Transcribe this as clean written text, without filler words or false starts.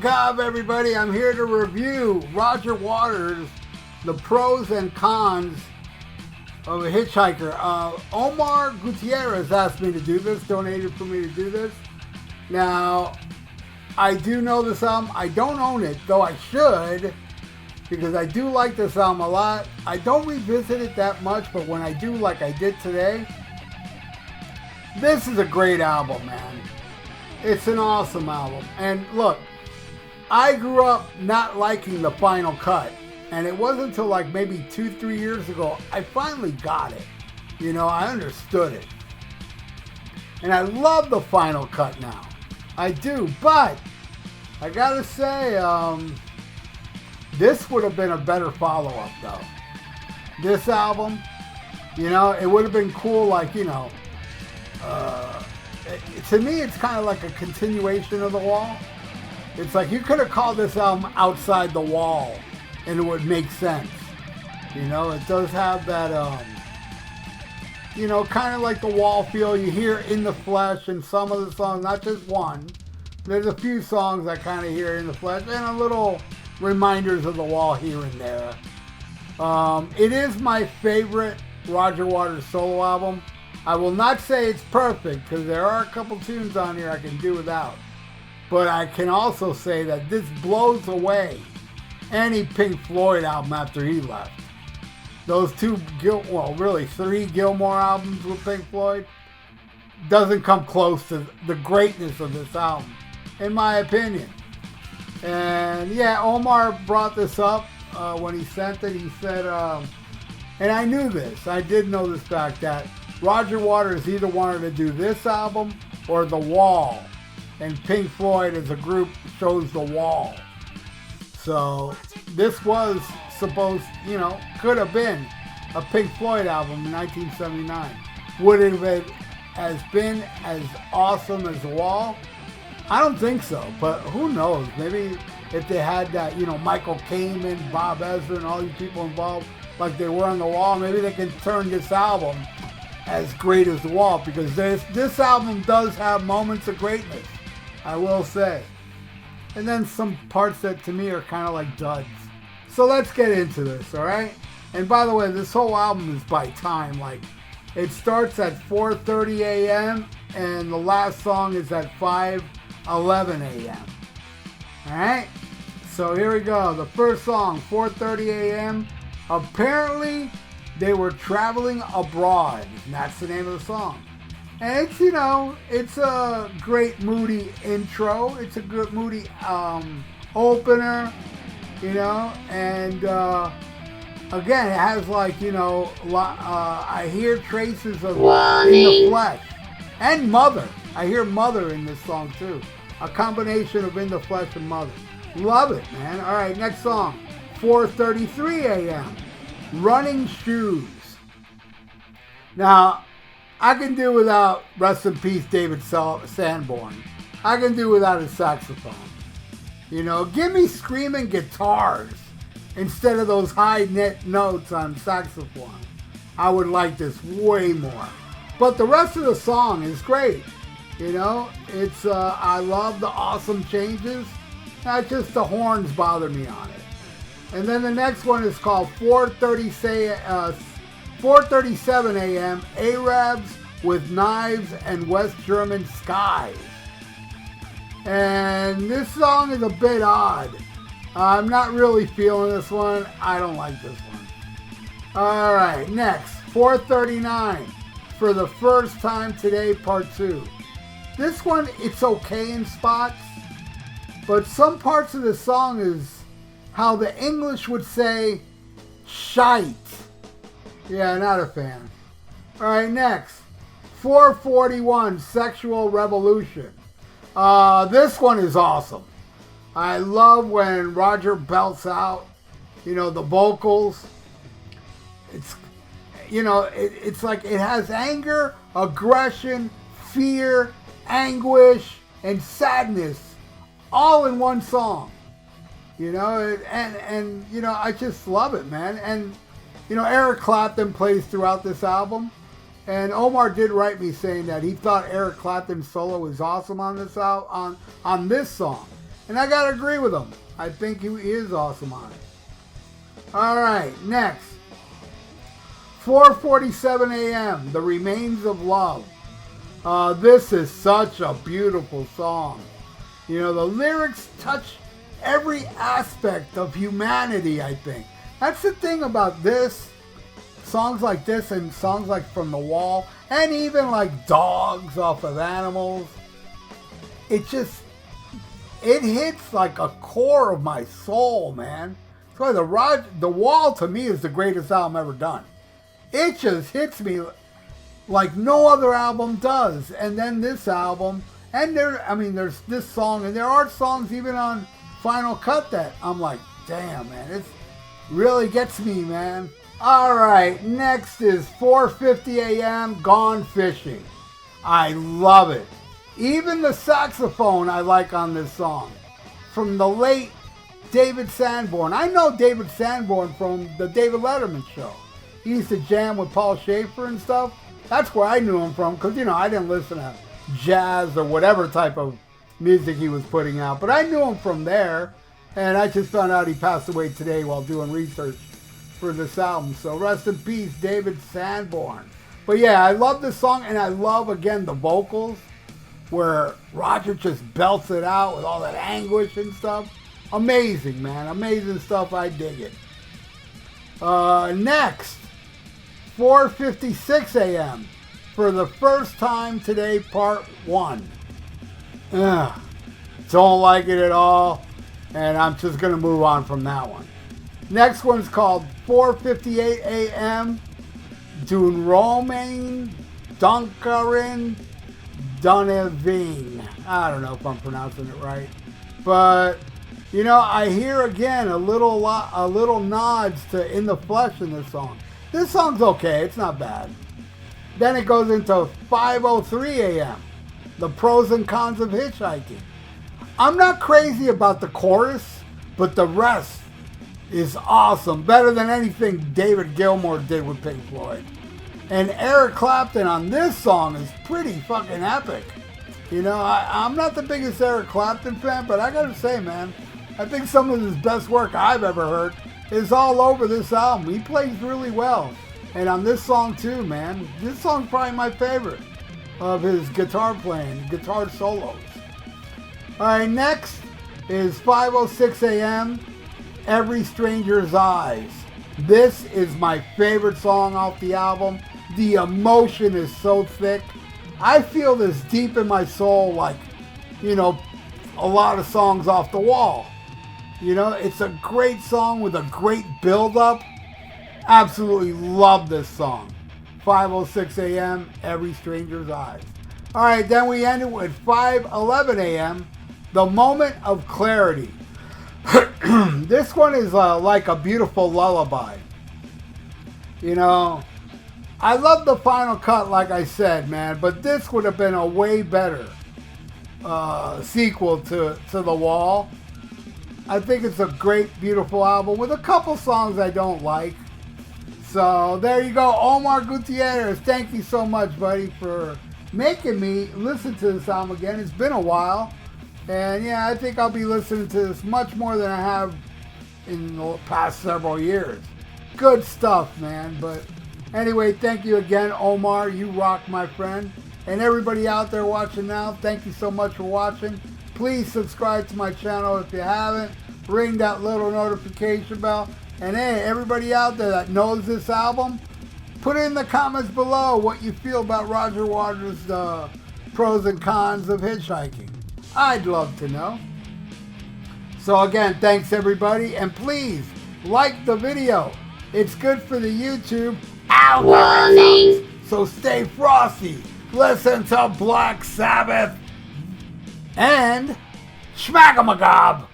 Gov, everybody. I'm here to review Roger Waters, the pros and cons of a hitchhiker. Omar Gutierrez asked me to do this, donated for me to do this. Now, I do know this album. I don't own it, though I should, because I do like this album a lot. I don't revisit it that much, but when I do, like I did today, this is a great album, man. It's an awesome album. And look, I grew up not liking the final cut. And it wasn't until like maybe 2-3 years ago, I finally got it. You know, I understood it. And I love the final cut now. I do. But I gotta say, this would have been a better follow-up though. This album, you know, it would have been cool, like, you know, to me, it's kind of like a continuation of The Wall. It's like you could have called this album Outside the Wall, and it would make sense. You know, it does have that, you know, kind of like The Wall feel. You hear In the Flesh in some of the songs, not just one. There's a few songs I kind of hear In the Flesh, and a little reminders of The Wall here and there. It is my favorite Roger Waters solo album. I will not say it's perfect, because there are a couple tunes on here I can do without. But I can also say that this blows away any Pink Floyd album after he left. Those three Gilmore albums with Pink Floyd doesn't come close to the greatness of this album, in my opinion. And yeah, Omar brought this up when he sent it. He said, and I knew this, I did know this fact, that Roger Waters either wanted to do this album or The Wall. And Pink Floyd as a group chose The Wall. So this was supposed, you know, could have been a Pink Floyd album in 1979. Would it have been as awesome as The Wall? I don't think so, but who knows? Maybe if they had that, you know, Michael Kamen, Bob Ezra, and all these people involved like they were on The Wall, maybe they can turn this album as great as The Wall, because this album does have moments of greatness, I will say. And then some parts that to me are kind of like duds. So let's get into this, alright? And by the way, this whole album is by time. Like, it starts at 4:30 a.m. and the last song is at 5:11 a.m. Alright? So here we go. The first song, 4:30 a.m. Apparently, they were traveling abroad. And that's the name of the song. And it's, you know, it's a great moody intro. It's a good moody opener, you know. And again, it has like, you know, I hear traces of In the Flesh. And Mother. I hear Mother in this song too. A combination of In the Flesh and Mother. Love it, man. All right, next song. 4:33 a.m. Running Shoes. Now, I can do without, rest in peace, David Sanborn. I can do without his saxophone. You know, give me screaming guitars instead of those high net notes on saxophone. I would like this way more. But the rest of the song is great. You know, it's, I love the awesome changes. Not just the horns bother me on it. And then the next one is called 4:37 a.m. Arabs with Knives and West German Skies. And this song is a bit odd. I'm not really feeling this one. I don't like this one. Alright, next. 4:39. For the First Time Today, Part 2. This one, it's okay in spots. But some parts of the song is how the English would say, shite. Yeah, not a fan. Alright, next. 4:41, Sexual Revolution. This one is awesome. I love when Roger belts out, you know, the vocals. It's, you know, it's like it has anger, aggression, fear, anguish, and sadness all in one song. You know, and you know, I just love it, man. And you know, Eric Clapton plays throughout this album. And Omar did write me saying that he thought Eric Clapton's solo was awesome on this on this song. And I gotta agree with him. I think he is awesome on it. Alright, next. 4:47 a.m. The Remains of Love. This is such a beautiful song. You know, the lyrics touch every aspect of humanity, I think. That's the thing about this. Songs like this and songs like From the Wall, and even like Dogs off of Animals. It hits like a core of my soul, man. That's why The Wall to me is the greatest album ever done. It just hits me like no other album does. And then this album, and there's this song, and there are songs even on Final Cut that I'm like, damn, man, it really gets me, man. All right, next is 4:50 a.m. Gone Fishing. I love it. Even the saxophone I like on this song. From the late David Sanborn. I know David Sanborn from the David Letterman show. He used to jam with Paul Schaefer and stuff. That's where I knew him from, because, you know, I didn't listen to jazz or whatever type of music he was putting out. But I knew him from there, and I just found out he passed away today while doing research for this album. So rest in peace, David Sanborn. But yeah, I love this song, and I love, again, the vocals, where Roger just belts it out with all that anguish and stuff. Amazing, man. Amazing stuff. I dig it. Next, 4:56 a.m. For the First Time Today, Part 1. Don't like it at all, and I'm just going to move on from that one. Next one's called 4:58 a.m. Doen Romain Donkarin Duneving. I don't know if I'm pronouncing it right, but you know, I hear again a little nods to In the Flesh in this song. This song's okay, it's not bad. Then it goes into 5:03 a.m. The Pros and Cons of Hitchhiking. I'm not crazy about the chorus, but the rest is awesome. Better than anything David Gilmour did with Pink Floyd. And Eric Clapton on this song is pretty fucking epic. You know, I'm not the biggest Eric Clapton fan, but I gotta say, man, I think some of his best work I've ever heard is all over this album. He plays really well. And on this song too, man. This song's probably my favorite of his guitar playing, guitar solos. Alright, next is 5:06 a.m. Every Stranger's Eyes. This is my favorite song off the album. The emotion is so thick. I feel this deep in my soul, like, you know, a lot of songs off The Wall. You know, it's a great song with a great build-up. Absolutely love this song. 5:06 a.m., Every Stranger's Eyes. All right, then we end it with 5:11 a.m., The Moment of Clarity. This one is like a beautiful lullaby. You know, I love the Final Cut, like I said, man, but this would have been a way better sequel to The Wall. I think it's a great, beautiful album with a couple songs I don't like. So there you go, Omar Gutierrez. Thank you so much, buddy, for making me listen to this album again. It's been a while. And yeah, I think I'll be listening to this much more than I have in the past several years. Good stuff, man. But anyway, thank you again, Omar. You rock, my friend. And everybody out there watching now, thank you so much for watching. Please subscribe to my channel if you haven't. Ring that little notification bell. And hey, everybody out there that knows this album, put in the comments below what you feel about Roger Waters' pros and cons of hitchhiking. I'd love to know. So again, thanks everybody, and please like the video. It's good for the YouTube algorithms. So stay frosty. Listen to Black Sabbath and Schmack-a-magob.